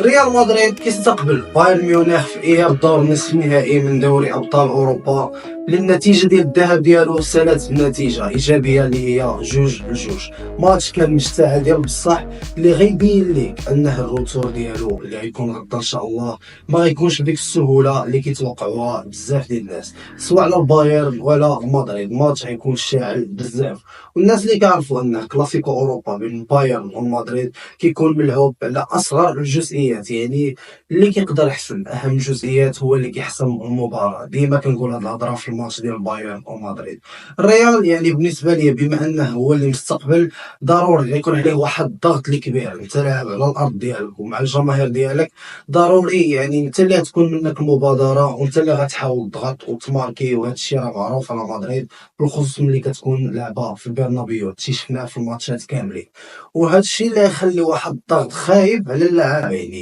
ريال مدريد كيستقبل بايرن ميونخ في اياب دور نصف النهائي من دوري ابطال اوروبا. للنتيجه ديال الذهاب ديالو سالت بنتيجه ايجابيه اللي هي 2-2. ماتش كان مشتعل ديال بصح اللي غيبين ليك انه الروتور ديالو اللي غيكون غدا ان شاء الله ما غيكونش بديك السهوله اللي كيتوقعوها بزاف ديال الناس، سواء على البايرن ولا مدريد. ماتش غيكون شاعل بزاف، والناس اللي كيعرفوا ان كلاسيكو اوروبا بين بايرن ومدريد كيكون ملعوب على اصغر الجزئيات، يعني اللي كيقدر يحسم اهم الجزئيات هو اللي كيحسم المباراه. ديما كنقول هاد الهضره في الماتش ديال بايرن ومدريد. الريال يعني بالنسبه لي بما انه هو اللي مستقبل، ضروري غيكون عليه واحد الضغط اللي كبير. انت لاعب على الارض ديالك ومع الجماهير ديالك، ضروري يعني انت اللي غتكون منك المبادره وانت اللي غتحاول تضغط وتماركي. وهذا الشيء راه معروف على مدريد، بالخصوص ملي كتكون لعبه في البرنابيو، هادشي شفناه في الماتشات كاملين. وهذا الشيء اللي يخلي واحد الضغط خايب على اللاعبين.